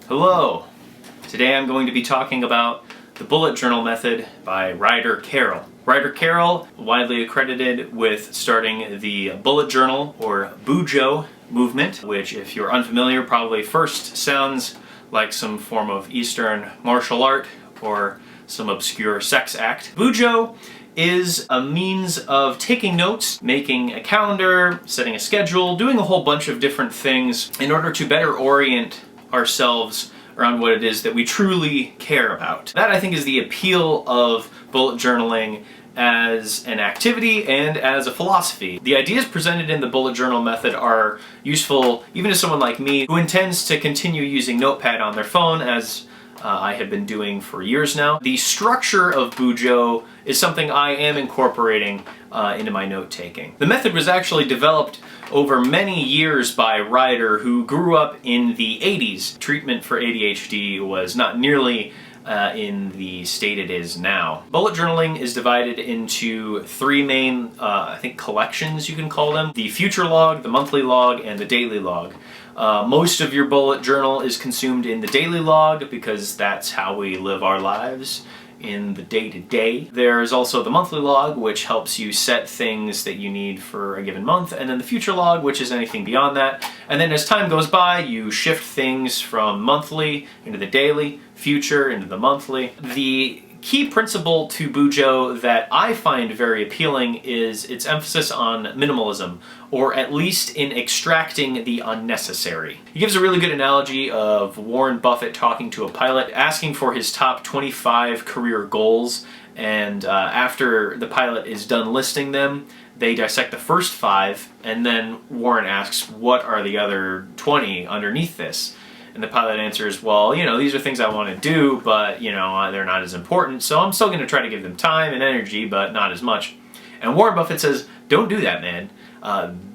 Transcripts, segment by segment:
Hello! Today I'm going to be talking about the bullet journal method by Ryder Carroll. Ryder Carroll, widely accredited with starting the bullet journal or Bujo movement, which if you're unfamiliar probably first sounds like some form of Eastern martial art or some obscure sex act. Bujo is a means of taking notes, making a calendar, setting a schedule, doing a whole bunch of different things in order to better orient ourselves around what it is that we truly care about. That, I think, is the appeal of bullet journaling as an activity and as a philosophy. The ideas presented in the bullet journal method are useful even to someone like me who intends to continue using Notepad on their phone, as I have been doing for years now. The structure of Bujo is something I am incorporating into my note-taking. The method was actually developed over many years by Ryder, who grew up in the 80s. Treatment for ADHD was not nearly in the state it is now. Bullet journaling is divided into three main, I think, collections, you can call them. The future log, the monthly log, and the daily log. Most of your bullet journal is consumed in the daily log because that's how we live our lives in the day-to-day. There's also the monthly log, which helps you set things that you need for a given month, and then the future log, which is anything beyond that. And then as time goes by, you shift things from monthly into the daily, future into the monthly. The key principle to Bujo that I find very appealing is its emphasis on minimalism, or at least in extracting the unnecessary. He gives a really good analogy of Warren Buffett talking to a pilot, asking for his top 25 career goals, and after the pilot is done listing them, they dissect the first 5, and then Warren asks, what are the other 20 underneath this? And the pilot answers, well, these are things I want to do, but, they're not as important, so I'm still going to try to give them time and energy, but not as much. And Warren Buffett says, don't do that, man.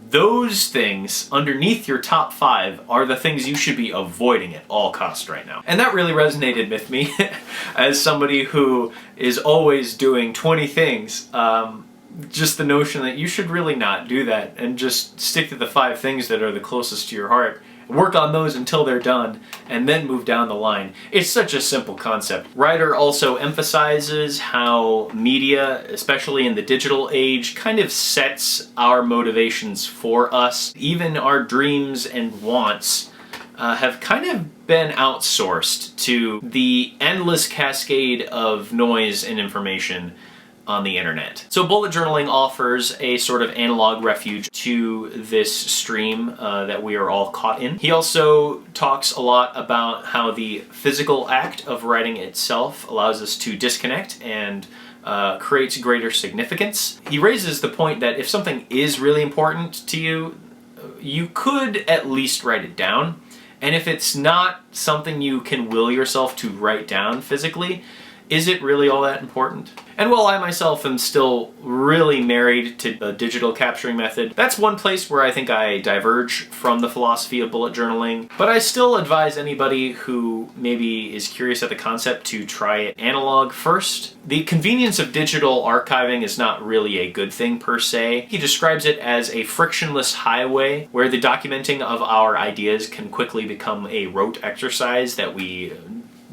Those things underneath your top 5 are the things you should be avoiding at all costs right now. And that really resonated with me as somebody who is always doing 20 things. Just the notion that you should really not do that and just stick to the 5 things that are the closest to your heart. Work on those until they're done, and then move down the line. It's such a simple concept. Ryder also emphasizes how media, especially in the digital age, kind of sets our motivations for us. Even our dreams and wants have kind of been outsourced to the endless cascade of noise and information on the internet. So bullet journaling offers a sort of analog refuge to this stream that we are all caught in. He also talks a lot about how the physical act of writing itself allows us to disconnect and creates greater significance. He raises the point that if something is really important to you, you could at least write it down. And if it's not something you can will yourself to write down physically, is it really all that important? And while I myself am still really married to the digital capturing method, that's one place where I think I diverge from the philosophy of bullet journaling. But I still advise anybody who maybe is curious at the concept to try it analog first. The convenience of digital archiving is not really a good thing per se. He describes it as a frictionless highway where the documenting of our ideas can quickly become a rote exercise that we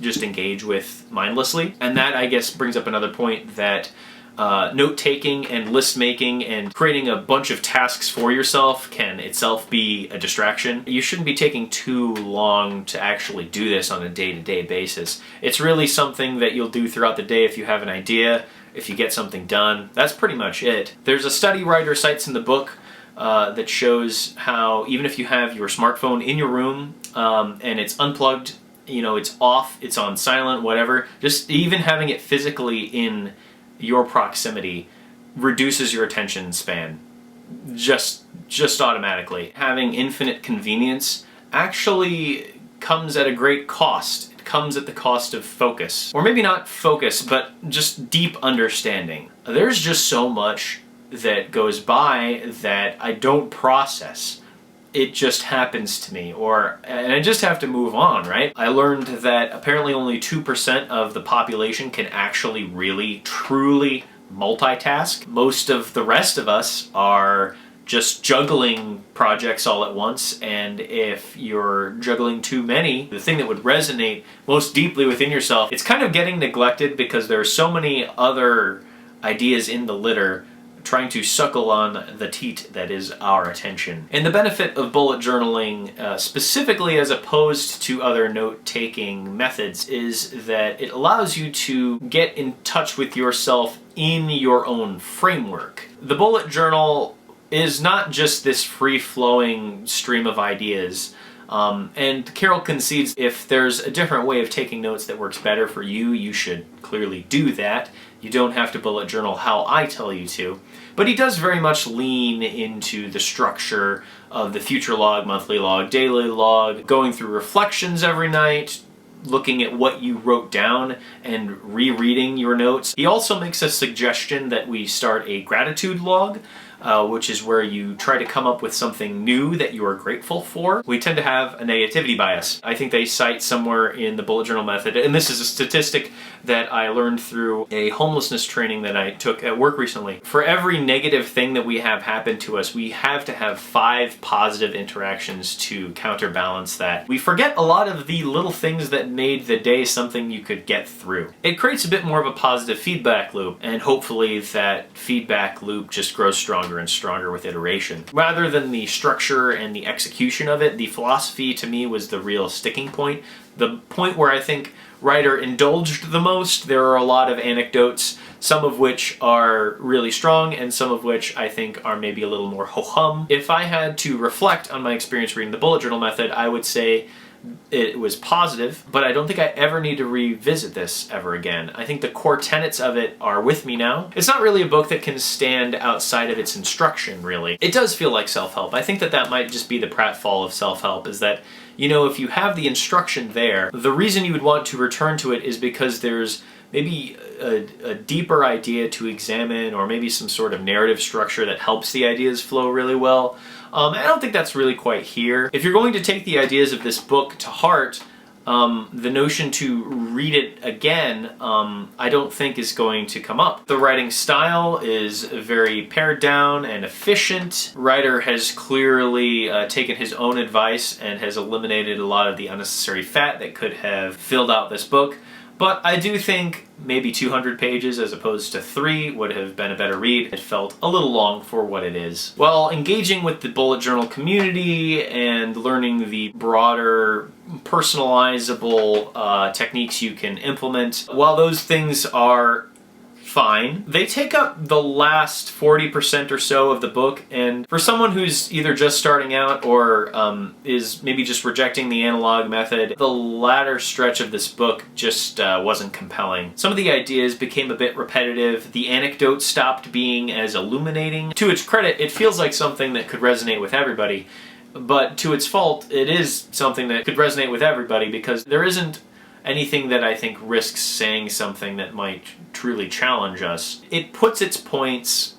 just engage with mindlessly. And that, I guess, brings up another point that note-taking and list-making and creating a bunch of tasks for yourself can itself be a distraction. You shouldn't be taking too long to actually do this on a day-to-day basis. It's really something that you'll do throughout the day if you have an idea, if you get something done. That's pretty much it. There's a study Ryder cites in the book that shows how even if you have your smartphone in your room and it's unplugged, it's off, it's on silent, whatever, just even having it physically in your proximity reduces your attention span just automatically. Having infinite convenience actually comes at a great cost. It comes at the cost of focus. Or maybe not focus, but just deep understanding. There's just so much that goes by that I don't process. It just happens to me, and I just have to move on, right? I learned that apparently only 2% of the population can actually really, truly multitask. Most of the rest of us are just juggling projects all at once, and if you're juggling too many, the thing that would resonate most deeply within yourself, it's kind of getting neglected because there are so many other ideas in the litter trying to suckle on the teat that is our attention. And the benefit of bullet journaling, specifically as opposed to other note-taking methods, is that it allows you to get in touch with yourself in your own framework. The bullet journal is not just this free-flowing stream of ideas. And Carroll concedes if there's a different way of taking notes that works better for you, you should clearly do that. You don't have to bullet journal how I tell you to. But he does very much lean into the structure of the future log, monthly log, daily log, going through reflections every night, looking at what you wrote down and rereading your notes. He also makes a suggestion that we start a gratitude log, which is where you try to come up with something new that you are grateful for. We tend to have a negativity bias. I think they cite somewhere in the bullet journal method, and this is a statistic that I learned through a homelessness training that I took at work recently. For every negative thing that we have happen to us, we have to have 5 positive interactions to counterbalance that. We forget a lot of the little things that made the day something you could get through. It creates a bit more of a positive feedback loop, and hopefully that feedback loop just grows stronger and stronger with iteration. Rather than the structure and the execution of it, the philosophy to me was the real sticking point. The point where I think Ryder indulged the most. There are a lot of anecdotes, some of which are really strong and some of which I think are maybe a little more ho-hum. If I had to reflect on my experience reading the bullet journal method, I would say it was positive, but I don't think I ever need to revisit this ever again. I think the core tenets of it are with me now. It's not really a book that can stand outside of its instruction, really. It does feel like self-help. I think that that might just be the pratfall of self-help, is that, you know, if you have the instruction there, the reason you would want to return to it is because there's maybe a deeper idea to examine, or maybe some sort of narrative structure that helps the ideas flow really well. I don't think that's really quite here. If you're going to take the ideas of this book to heart, the notion to read it again, I don't think is going to come up. The writing style is very pared down and efficient. Ryder has clearly taken his own advice and has eliminated a lot of the unnecessary fat that could have filled out this book. But I do think maybe 200 pages as opposed to 3 would have been a better read. It felt a little long for what it is. While engaging with the bullet journal community and learning the broader personalizable techniques you can implement, while those things are fine, they take up the last 40% or so of the book, and for someone who's either just starting out or is maybe just rejecting the analog method, the latter stretch of this book just wasn't compelling. Some of the ideas became a bit repetitive, the anecdotes stopped being as illuminating. To its credit, it feels like something that could resonate with everybody, but to its fault, it is something that could resonate with everybody because there isn't anything that I think risks saying something that might truly challenge us. It puts its points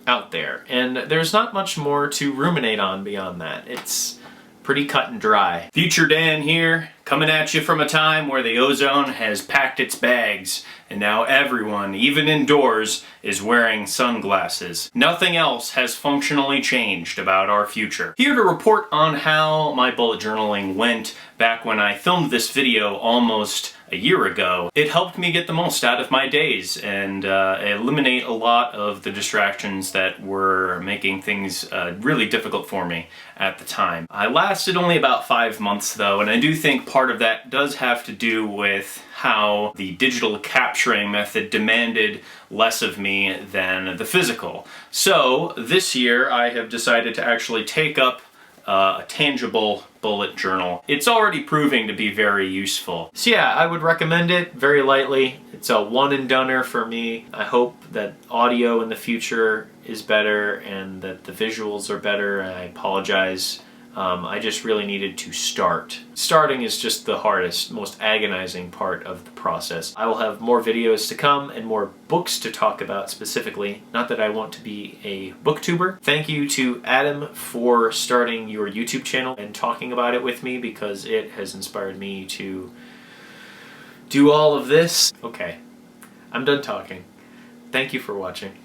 out there, and there's not much more to ruminate on beyond that. It's pretty cut and dry. Future Dan here, coming at you from a time where the ozone has packed its bags, and now everyone, even indoors, is wearing sunglasses. Nothing else has functionally changed about our future. Here to report on how my bullet journaling went back when I filmed this video almost a year ago. It helped me get the most out of my days and eliminate a lot of the distractions that were making things really difficult for me at the time. I lasted only about 5 months though, and I do think part of that does have to do with how the digital capturing method demanded less of me than the physical. So this year I have decided to actually take up a tangible bullet journal. It's already proving to be very useful. So yeah, I would recommend it very lightly. It's a one and doneer for me. I hope that audio in the future is better and that the visuals are better, and I apologize. I just really needed to start. Starting is just the hardest, most agonizing part of the process. I will have more videos to come and more books to talk about specifically. Not that I want to be a booktuber. Thank you to Adam for starting your YouTube channel and talking about it with me, because it has inspired me to do all of this. Okay, I'm done talking. Thank you for watching.